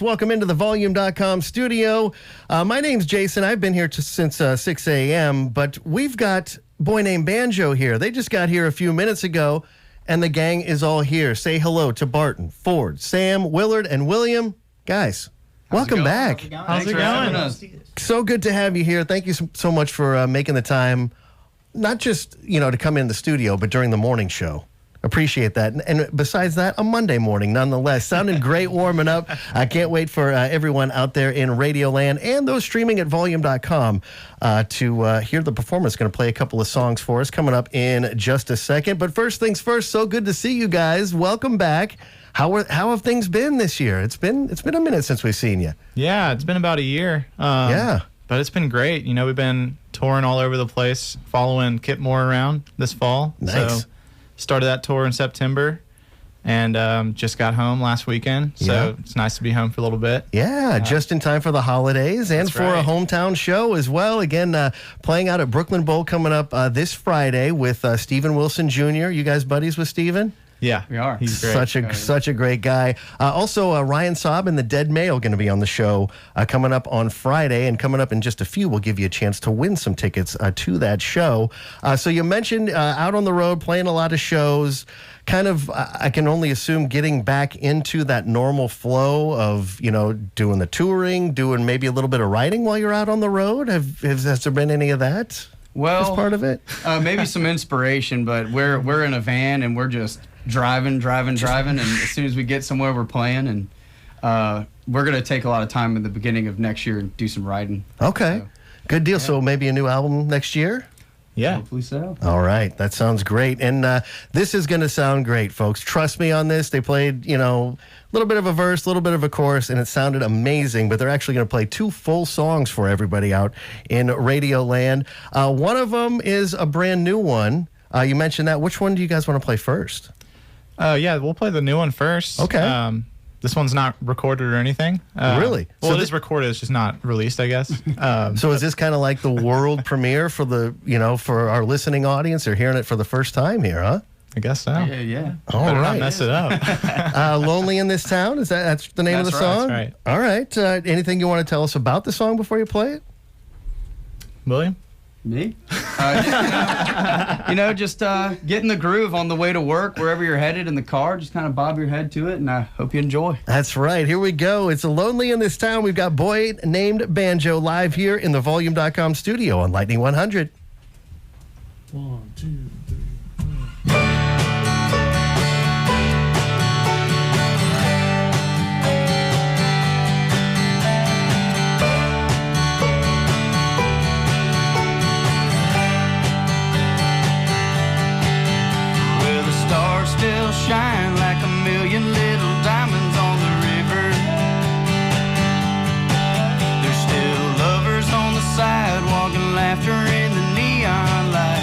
Welcome into the Volume.com studio. My name's Jason. I've been here since 6 a.m., but we've got Boy Named Banjo here. They just got here a few minutes ago, and the gang is all here. Say hello to Barton, Ford, Sam, Willard, and William. Guys, welcome back. How's it going? So good to have you here. Thank you so much for making the time, not just, to come in the studio, but during the morning show. Appreciate that. And besides that, a Monday morning nonetheless. Sounding great warming up. I can't wait for everyone out there in Radioland and those streaming at volume.com to hear the performance. Going to play a couple of songs for us coming up in just a second. But first things first, so good to see you guys. Welcome back. How have things been this year? It's been a minute since we've seen you. Yeah, it's been about a year. But it's been great. We've been touring all over the place, following Kip Moore around this fall. Nice. So started that tour in September and just got home last weekend. So it's nice to be home for a little bit. Yeah, just in time for the holidays and for a hometown show as well. Again, playing out at Brooklyn Bowl coming up this Friday with Stephen Wilson Jr. You guys buddies with Stephen? Yeah, we are. He's great. Such a great guy. Also, Ryan Saab and the Dead Male going to be on the show coming up on Friday, and coming up in just a few, we'll give you a chance to win some tickets to that show. So you mentioned out on the road, playing a lot of shows. Kind of, I can only assume, getting back into that normal flow of doing the touring, doing maybe a little bit of writing while you're out on the road. Has there been any of that? Well, as part of it, maybe some inspiration, but we're in a van and we're just driving, and as soon as we get somewhere, we're playing, and we're going to take a lot of time in the beginning of next year and do some writing. Okay, so, good deal. Yeah. So maybe a new album next year? Yeah. Hopefully so. All right, that sounds great. And this is going to sound great, folks. Trust me on this. They played, a little bit of a verse, a little bit of a chorus, and it sounded amazing. But they're actually going to play 2 full songs for everybody out in Radioland. One of them is a brand new one. You mentioned that. Which one do you guys want to play first? Yeah, we'll play the new one first. Okay. This one's not recorded or anything. Really? Well, it is recorded. It's just not released, I guess. So is this kind of like the world premiere for for our listening audience? They're hearing it for the first time here, huh? I guess so. Yeah. All Better right. not mess it up. Lonely in This Town? That's the name of the song? That's right. All right. Anything you want to tell us about the song before you play it? William? Me? Just get in the groove on the way to work, wherever you're headed in the car. Just kind of bob your head to it, and I hope you enjoy. That's right. Here we go. It's Lonely in This Town. We've got Boy Named Banjo live here in the Volume.com studio on Lightning 100. 1, 2, 3, 4. Still shine like a million little diamonds on the river. There's still lovers on the sidewalk and laughter in the neon light.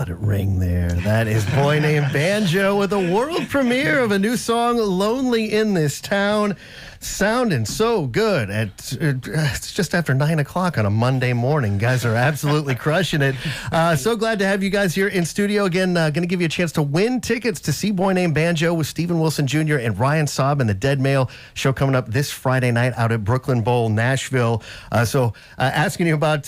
let it ring there. That is Boy Named Banjo with a world premiere of a new song, Lonely in This Town. Sounding so good. It's just after 9 o'clock on a Monday morning. Guys are absolutely crushing it. So glad to have you guys here in studio. Again, going to give you a chance to win tickets to see Boy Named Banjo with Stephen Wilson Jr. and Ryan Saab and the Dead Mail show coming up this Friday night out at Brooklyn Bowl, Nashville. Asking you about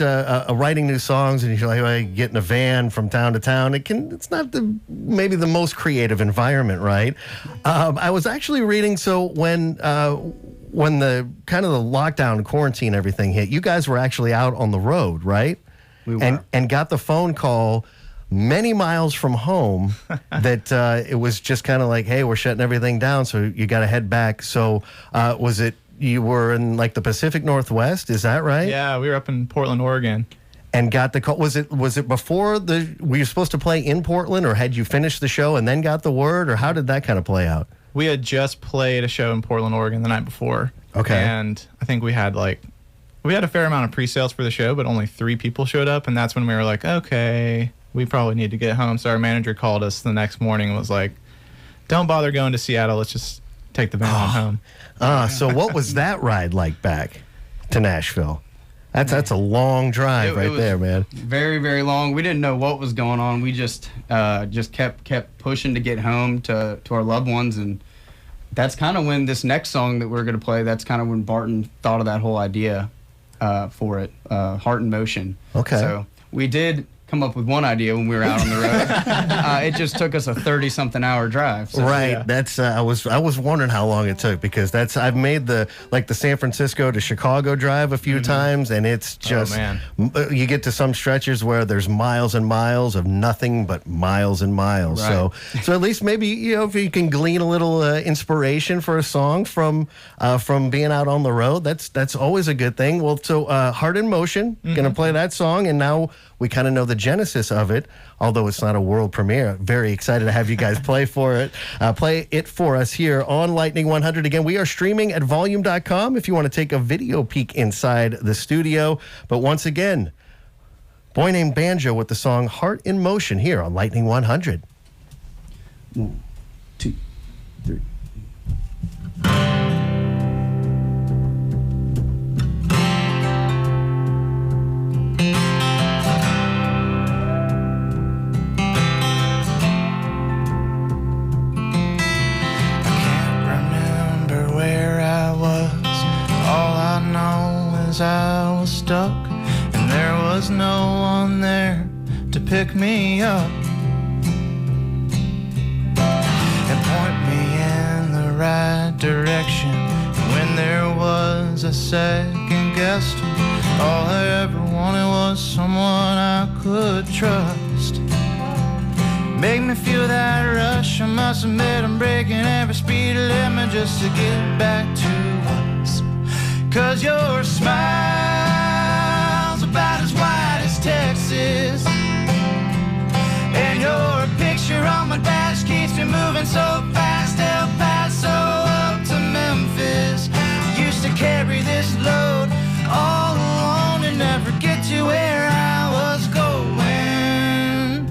writing new songs, and you're like, well, you get in a van from town to town. It's not maybe the most creative environment, right? I was actually reading, so when the kind of the lockdown, quarantine, everything hit, you guys were actually out on the road, right? We were. And got the phone call many miles from home that it was just kind of like, hey, we're shutting everything down, so you got to head back. So was it you were in like the Pacific Northwest? Is that right? Yeah, we were up in Portland, Oregon. And got the call. Was it before were you supposed to play in Portland, or had you finished the show and then got the word, or how did that kind of play out? We had just played a show in Portland, Oregon the night before. Okay. And I think we had a fair amount of pre-sales for the show, but only 3 people showed up. And that's when we were like, okay, we probably need to get home. So our manager called us the next morning and was like, don't bother going to Seattle. Let's just take the van on home. So what was that ride like back to Nashville? That's a long drive right there, man. Very, very long. We didn't know what was going on. We just kept pushing to get home to our loved ones, and that's kind of when this next song that we're going to play, that's kind of when Barton thought of that whole idea for it, Heart in Motion. Okay. So we did come up with one idea when we were out on the road. It just took us a 30-something hour drive. So, right. yeah. That's I was wondering how long it took, because I've made the San Francisco to Chicago drive a few times, and it's just you get to some stretches where there's miles and miles of nothing but miles and miles. Right. So at least maybe if you can glean a little inspiration for a song from being out on the road, that's always a good thing. Well, so Heart in Motion, gonna play that song, and now we kind of know the genesis of it, although it's not a world premiere. Very excited to have you guys play it for us here on Lightning 100. Again, we are streaming at volume.com if you want to take a video peek inside the studio. But once again, Boy Named Banjo with the song Heart in Motion here on Lightning 100. 1, 2, 3. I was stuck, and there was no one there to pick me up and point me in the right direction. And when there was a second guess, all I ever wanted was someone I could trust. Make me feel that rush. I must admit I'm breaking every speed limit just to get back to us. 'Cause your smile's about as wide as Texas, and your picture on my dash keeps me moving so fast. El Paso up to Memphis. Used to carry this load all alone and never get to where I was going,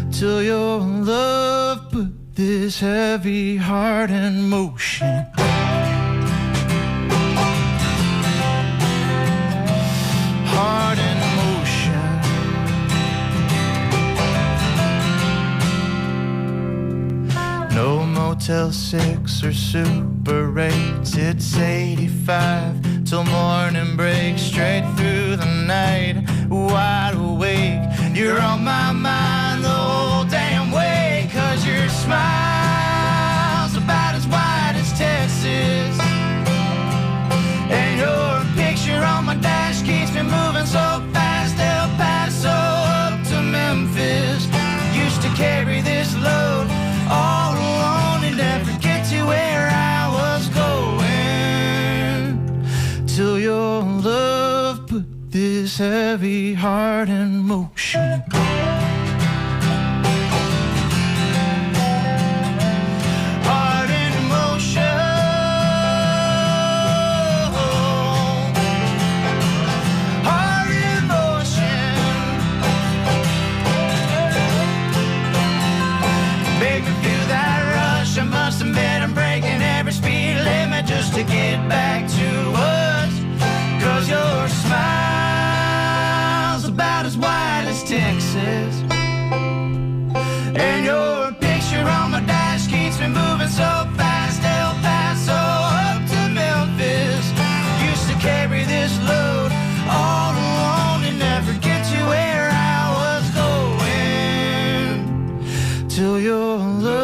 till your love put this heavy heart in motion. Heart in motion. No Motel 6 or Super 8. It's 85 till morning break. Straight through the night, wide awake. You're on my mind the whole damn way. 'Cause your smile's about as wide as Texas, and your picture on my dash keeps me moving so fast. El Paso up to Memphis. Used to carry this load all alone and never get to where I was going, till your love put this heavy heart in motion. Heart in motion. Heart in motion. for your love.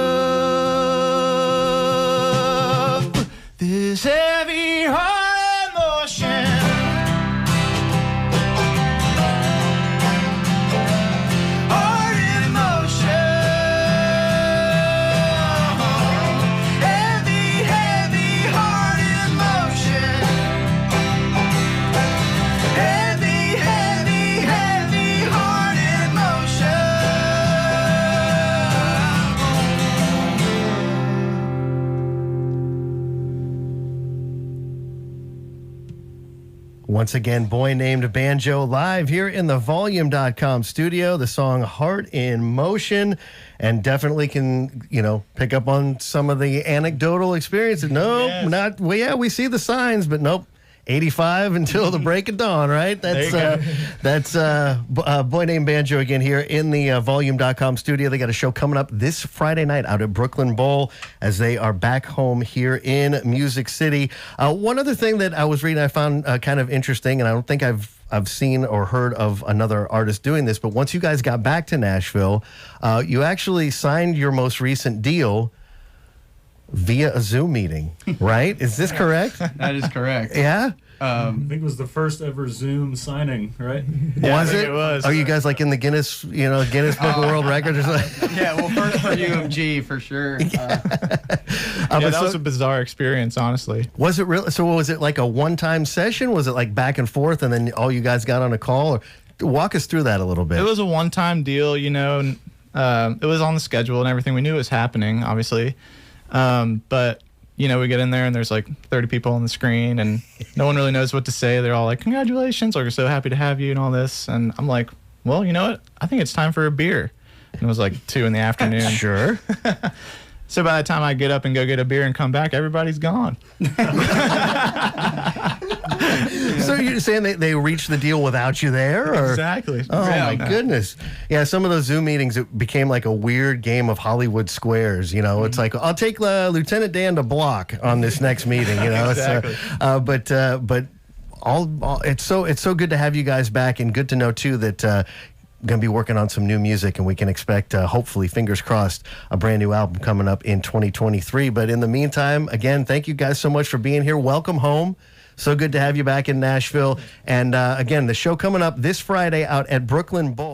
This heavy heart emotion. Heart in motion. Heavy, heavy heart in motion. Heavy, heavy, heavy heart in motion. Once again, Boy Named Banjo live here in the Volume.com studio. The song Heart in Motion, and definitely can, pick up on some of the anecdotal experiences. Nope, Yes. not, well, yeah, we see the signs, but nope. 85 until the break of dawn, right? That's Boy Named Banjo again here in the Volume.com studio. They got a show coming up this Friday night out at Brooklyn Bowl as they are back home here in Music City. One other thing that I was reading I found kind of interesting, and I don't think I've seen or heard of another artist doing this, but once you guys got back to Nashville, you actually signed your most recent deal via a Zoom meeting, right? Is this correct? That is correct. Yeah? I think it was the first ever Zoom signing, right? Yeah, Was I think it? it was. Are you guys like in the Guinness Book of World Records or something? Yeah, well, first for UMG for sure. Yeah, that was a bizarre experience, honestly. Was it real? So was it like a one-time session? Was it like back and forth, and then all you guys got on a call? Or walk us through that a little bit. It was a one-time deal, and, it was on the schedule and everything. We knew it was happening, obviously. But, we get in there and there's like 30 people on the screen and no one really knows what to say. They're all like, congratulations, like, we're so happy to have you and all this. And I'm like, well, you know what? I think it's time for a beer. And it was like 2 p.m. Sure. So by the time I get up and go get a beer and come back, everybody's gone. So you're saying they reached the deal without you there? Or? Exactly. Oh, Yeah. my goodness. Yeah, some of those Zoom meetings, it became like a weird game of Hollywood Squares. It's like, I'll take Lieutenant Dan to block on this next meeting. Exactly. But it's so good to have you guys back, and good to know, too, that going to be working on some new music, and we can expect, hopefully, fingers crossed, a brand new album coming up in 2023. But in the meantime, again, thank you guys so much for being here. Welcome home. So good to have you back in Nashville. And again, the show coming up this Friday out at Brooklyn Bowl.